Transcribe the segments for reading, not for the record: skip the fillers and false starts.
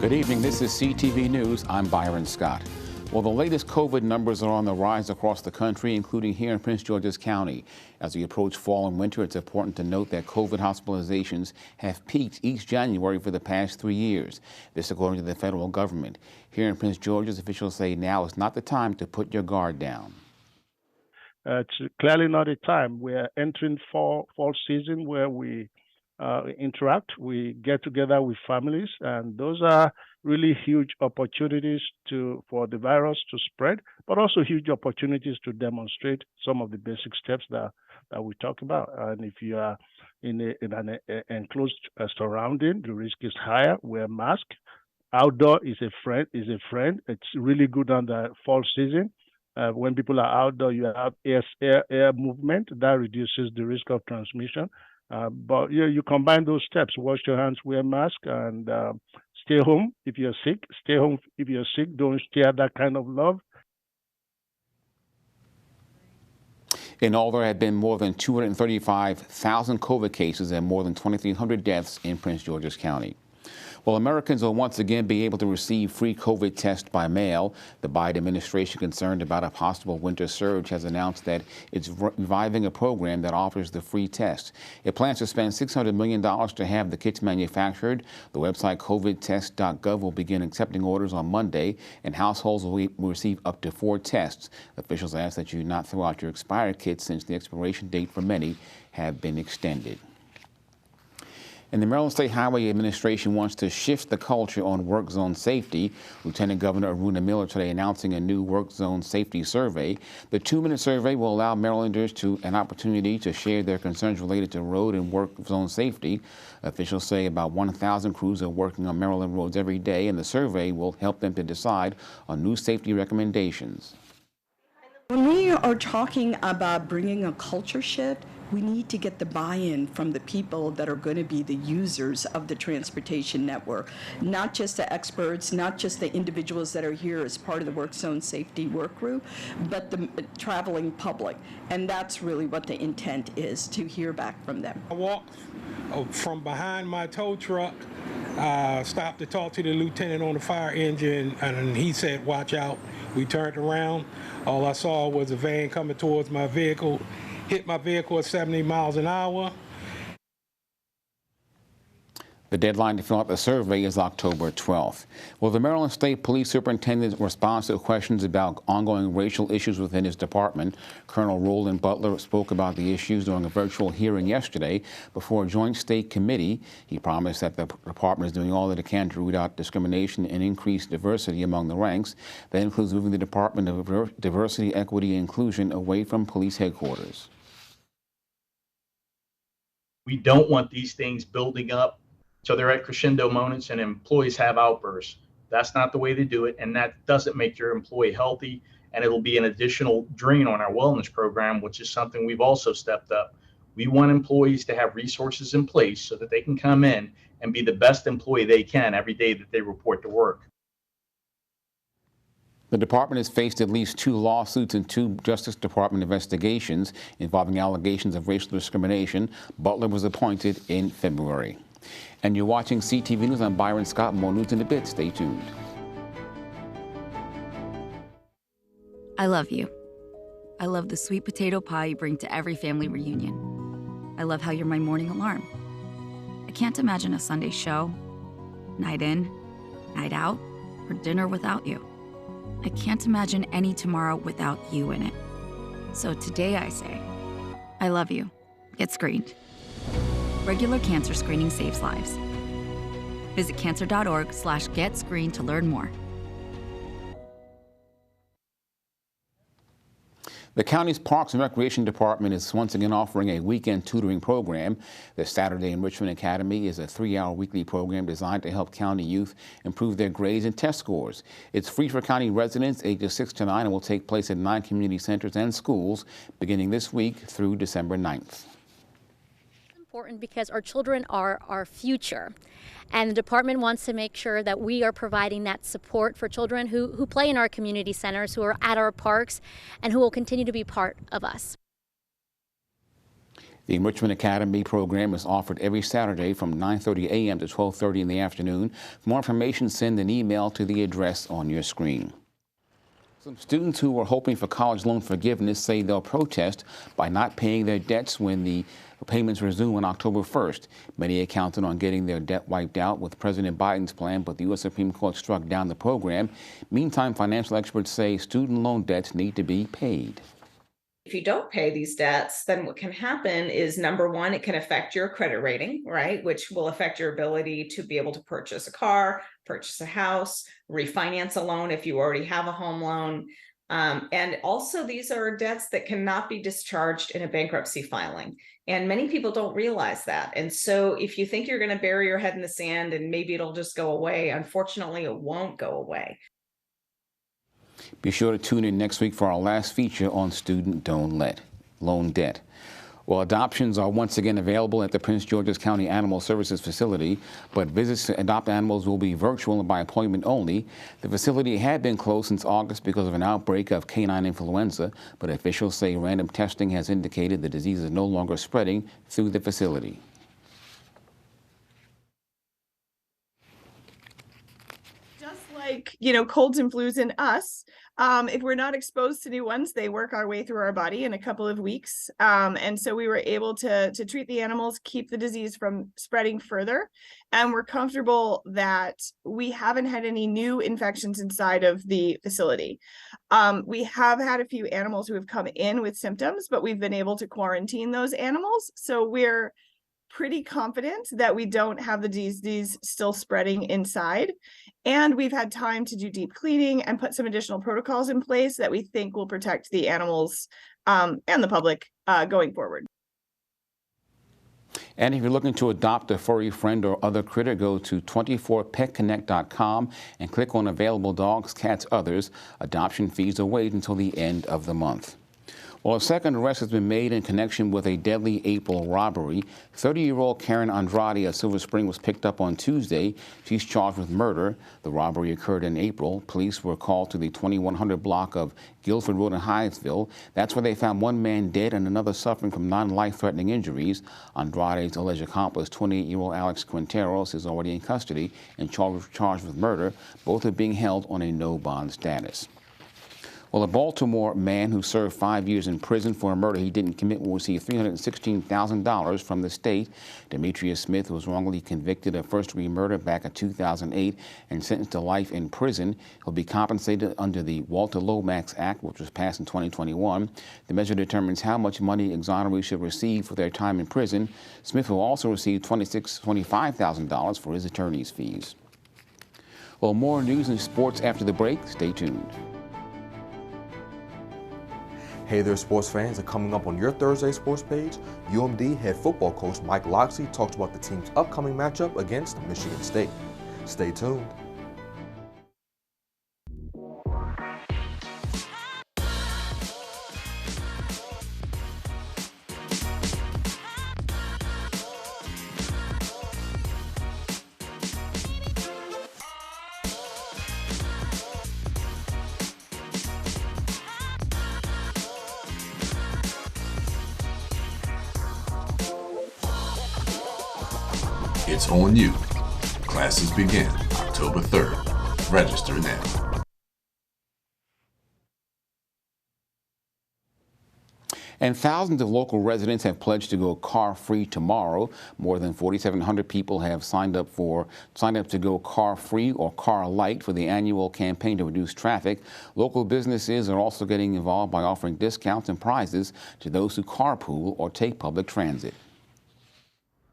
Good evening. This is CTV News. I'm Byron Scott. Well, the latest COVID numbers are on the rise across the country, including here in Prince George's County. As we approach fall and winter, it's important to note that COVID hospitalizations have peaked each January for the past 3 years. This according to the federal government. Here in Prince George's, officials say now is not the time to put your guard down. It's clearly not a time. We're entering fall season where we interact, we get together with families, and those are really huge opportunities for the virus to spread, but also huge opportunities to demonstrate some of the basic steps that we talk about. And if you are in an enclosed surrounding, the risk is higher. Wear a mask. Outdoor is a friend. It's really good on the fall season. When people are outdoor, you have air movement that reduces the risk of transmission. But you combine those steps: wash your hands, wear a mask, and stay home if you're sick. Stay home if you're sick. Don't share that kind of love. In all, there have been more than 235,000 COVID cases and more than 2,300 deaths in Prince George's County. Well, Americans will once again be able to receive free COVID tests by mail. The Biden administration, concerned about a possible winter surge, has announced that it's reviving a program that offers the free test. It plans to spend $600 million to have the kits manufactured. The website covidtest.gov will begin accepting orders on Monday, and households will receive up to 4 tests. Officials ask that you not throw out your expired kits, since the expiration date for many have been extended. And the Maryland State Highway Administration wants to shift the culture on work zone safety. Lieutenant Governor Aruna Miller today announcing a new work zone safety survey. The 2-minute survey will allow Marylanders an opportunity to share their concerns related to road and work zone safety. Officials say about 1,000 crews are working on Maryland roads every day, and the survey will help them to decide on new safety recommendations. When we are talking about bringing a culture shift, we need to get the buy-in from the people that are going to be the users of the transportation network, not just the experts, not just the individuals that are here as part of the work zone safety work group, but the traveling public. And that's really what the intent is, to hear back from them. I walked from behind my tow truck, stopped to talk to the lieutenant on the fire engine, and he said, "Watch out." We turned around. All I saw was a van coming towards my vehicle, hit my vehicle at 70 miles an hour. The deadline to fill out the survey is October 12th. Well, the Maryland State Police Superintendent responds to questions about ongoing racial issues within his department. Colonel Roland Butler spoke about the issues during a virtual hearing yesterday before a joint state committee. He promised that the department is doing all that it can to root out discrimination and increase diversity among the ranks. That includes moving the Department of Diversity, Equity, and Inclusion away from police headquarters. We don't want these things building up so they're at crescendo moments and employees have outbursts. That's not the way to do it, and that doesn't make your employee healthy, and it'll be an additional drain on our wellness program, which is something we've also stepped up. We want employees to have resources in place so that they can come in and be the best employee they can every day that they report to work. The department has faced at least 2 lawsuits and 2 Justice Department investigations involving allegations of racial discrimination. Butler was appointed in February. And you're watching CTV News. I'm Byron Scott. More news in a bit. Stay tuned. I love you. I love the sweet potato pie you bring to every family reunion. I love how you're my morning alarm. I can't imagine a Sunday show, night in, night out, or dinner without you. I can't imagine any tomorrow without you in it. So today I say, I love you. Get screened. Regular cancer screening saves lives. Visit cancer.org/getscreened to learn more. The county's Parks and Recreation Department is once again offering a weekend tutoring program. The Saturday Enrichment Academy is a 3-hour weekly program designed to help county youth improve their grades and test scores. It's free for county residents ages 6 to 9 and will take place at 9 community centers and schools beginning this week through December 9th. Important because our children are our future, and the department wants to make sure that we are providing that support for children who play in our community centers, who are at our parks, and who will continue to be part of us. The Enrichment Academy program is offered every Saturday from 9:30 a.m. to 12:30 in the afternoon. For more information, send an email to the address on your screen. Some students who were hoping for college loan forgiveness say they'll protest by not paying their debts when the payments resume on October 1st. Many are counting on getting their debt wiped out with President Biden's plan, but the U.S. Supreme Court struck down the program. Meantime, financial experts say student loan debts need to be paid. If you don't pay these debts, then what can happen is, number one, it can affect your credit rating, right? Which will affect your ability to be able to purchase a car, purchase a house, refinance a loan if you already have a home loan. And also, these are debts that cannot be discharged in a bankruptcy filing. And many people don't realize that. And so if you think you're going to bury your head in the sand and maybe it'll just go away, unfortunately, it won't go away. Be sure to tune in next week for our last feature on student loan debt. Well, adoptions are once again available at the Prince George's County Animal Services facility, but visits to adopt animals will be virtual and by appointment only. The facility had been closed since August because of an outbreak of canine influenza, but officials say random testing has indicated the disease is no longer spreading through the facility. Just like, colds and flus in us, if we're not exposed to new ones, they work our way through our body in a couple of weeks. And so we were able to treat the animals, keep the disease from spreading further. And we're comfortable that we haven't had any new infections inside of the facility. We have had a few animals who have come in with symptoms, but we've been able to quarantine those animals. So we're pretty confident that we don't have the disease still spreading inside. And we've had time to do deep cleaning and put some additional protocols in place that we think will protect the animals and the public going forward. And if you're looking to adopt a furry friend or other critter, go to 24petconnect.com and click on available dogs, cats, others. Adoption fees are waived until the end of the month. Well, a second arrest has been made in connection with a deadly April robbery. 30-year-old Karen Andrade of Silver Spring was picked up on Tuesday. She's charged with murder. The robbery occurred in April. Police were called to the 2100 block of Guilford Road in Hyattsville. That's where they found one man dead and another suffering from non-life-threatening injuries. Andrade's alleged accomplice, 28-year-old Alex Quinteros, is already in custody and charged with murder. Both are being held on a no-bond status. Well, a Baltimore man who served 5 years in prison for a murder he didn't commit will receive $316,000 from the state. Demetrius Smith was wrongly convicted of first-degree murder back in 2008 and sentenced to life in prison. He'll be compensated under the Walter Lomax Act, which was passed in 2021. The measure determines how much money exonerees should receive for their time in prison. Smith will also receive $25,000 for his attorney's fees. Well, more news and sports after the break. Stay tuned. Hey there, sports fans, and coming up on your Thursday sports page, UMD head football coach Mike Loxley talks about the team's upcoming matchup against Michigan State. Stay tuned. It's on you. Classes begin October 3rd. Register now. And thousands of local residents have pledged to go car-free tomorrow. More than 4,700 people have signed up to go car-free or car-light for the annual campaign to reduce traffic. Local businesses are also getting involved by offering discounts and prizes to those who carpool or take public transit.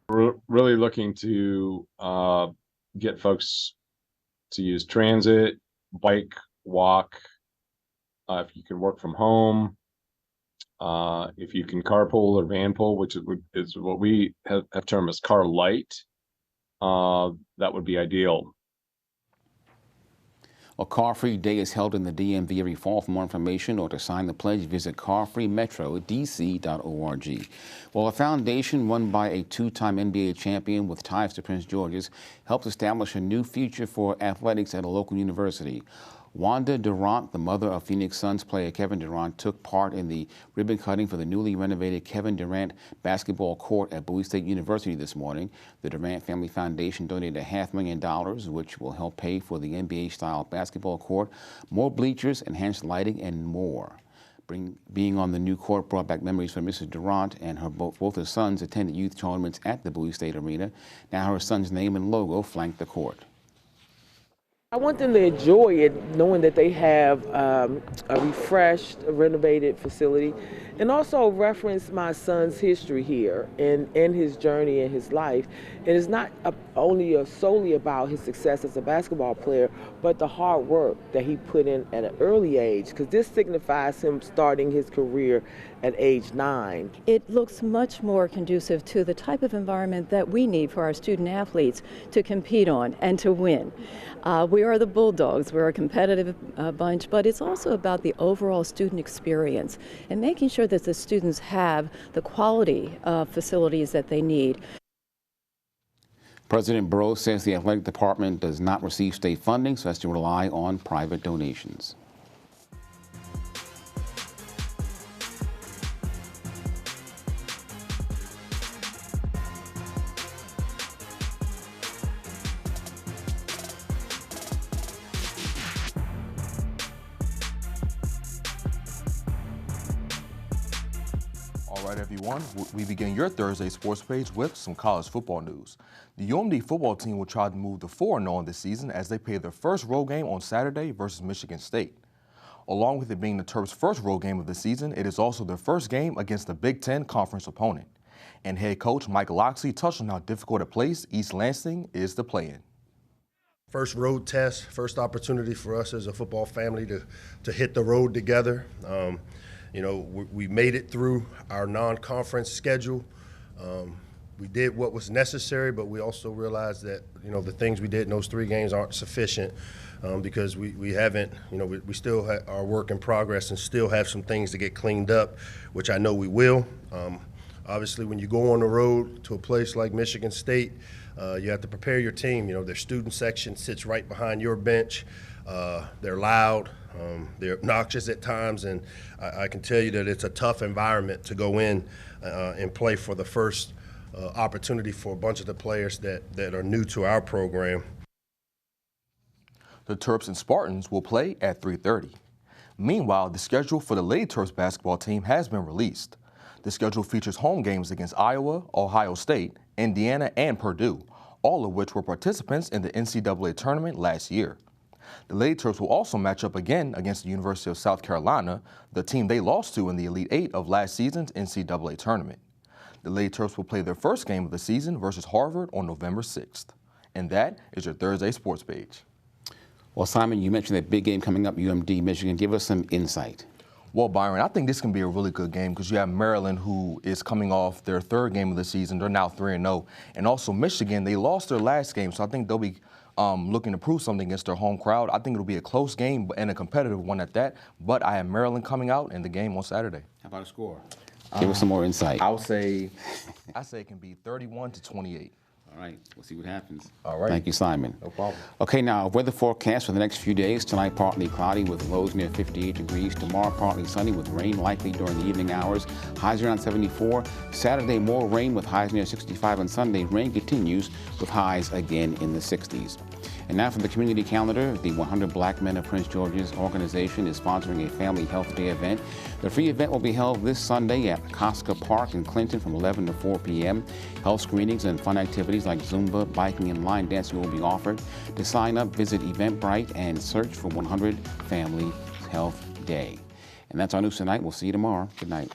We're really looking to get folks to use transit, bike, walk. If you can work from home, if you can carpool or vanpool, which is what we have termed as car light, that would be ideal. A Car-Free Day is held in the DMV every fall. For more information or to sign the pledge, visit carfreemetrodc.org. Well, a foundation run by a two-time NBA champion with ties to Prince George's helps establish a new future for athletics at a local university. Wanda Durant, the mother of Phoenix Suns player Kevin Durant, took part in the ribbon cutting for the newly renovated Kevin Durant basketball court at Bowie State University this morning. The Durant Family Foundation donated $500,000, which will help pay for the NBA-style basketball court, more bleachers, enhanced lighting, and more. Being on the new court brought back memories for Mrs. Durant, and both her sons attended youth tournaments at the Bowie State Arena. Now her son's name and logo flank the court. I want them to enjoy it, knowing that they have a refreshed, renovated facility, and also reference my son's history here and his journey in his life. It is not only solely about his success as a basketball player, but the hard work that he put in at an early age, because this signifies him starting his career at age 9. It looks much more conducive to the type of environment that we need for our student athletes to compete on and to win. We are the Bulldogs, we're a competitive bunch, but it's also about the overall student experience and making sure that the students have the quality facilities that they need. President Burrows says the athletic department does not receive state funding, so has to rely on private donations. All right, everyone, we begin your Thursday sports page with some college football news. The UMD football team will try to move to 4-0 this season as they play their first road game on Saturday versus Michigan State. Along with it being the Terps' first road game of the season, it is also their first game against a Big Ten conference opponent. And head coach Mike Loxley touched on how difficult a place East Lansing is to play in. First road test, first opportunity for us as a football family to hit the road together. You know, we made it through our non-conference schedule. We did what was necessary, but we also realized that, you know, the things we did in those 3 games aren't sufficient because we haven't, you know, we still are work in progress and still have some things to get cleaned up, which I know we will. Obviously, when you go on the road to a place like Michigan State, you have to prepare your team. You know, their student section sits right behind your bench. They're loud. They're obnoxious at times, and I can tell you that it's a tough environment to go in and play for the first opportunity for a bunch of the players that are new to our program. The Terps and Spartans will play at 3:30. Meanwhile, the schedule for the Lady Terps basketball team has been released. The schedule features home games against Iowa, Ohio State, Indiana, and Purdue, all of which were participants in the NCAA tournament last year. The Lady Terps will also match up again against the University of South Carolina, the team they lost to in the Elite Eight of last season's NCAA tournament. The Lady Terps will play their first game of the season versus Harvard on November 6th. And that is your Thursday sports page. Well, Simon, you mentioned that big game coming up, UMD, Michigan. Give us some insight. Well, Byron, I think this can be a really good game because you have Maryland, who is coming off their 3rd game of the season. They're now 3-0. And also Michigan, they lost their last game, so I think they'll be looking to prove something against their home crowd. I think it'll be a close game and a competitive one at that. But I have Maryland coming out in the game on Saturday. How about a score? Give us some more insight. I say it can be 31-28. All right, we'll see what happens. All right. Thank you, Simon. No problem. Okay, now, weather forecast for the next few days. Tonight, partly cloudy with lows near 58 degrees. Tomorrow, partly sunny with rain likely during the evening hours. Highs around 74. Saturday, more rain with highs near 65. And Sunday, rain continues with highs again in the 60s. And now for the community calendar, the 100 Black Men of Prince George's organization is sponsoring a Family Health Day event. The free event will be held this Sunday at Costco Park in Clinton from 11 to 4 p.m. Health screenings and fun activities like Zumba, biking, and line dancing will be offered. To sign up, visit Eventbrite and search for 100 Family Health Day. And that's our news tonight. We'll see you tomorrow. Good night.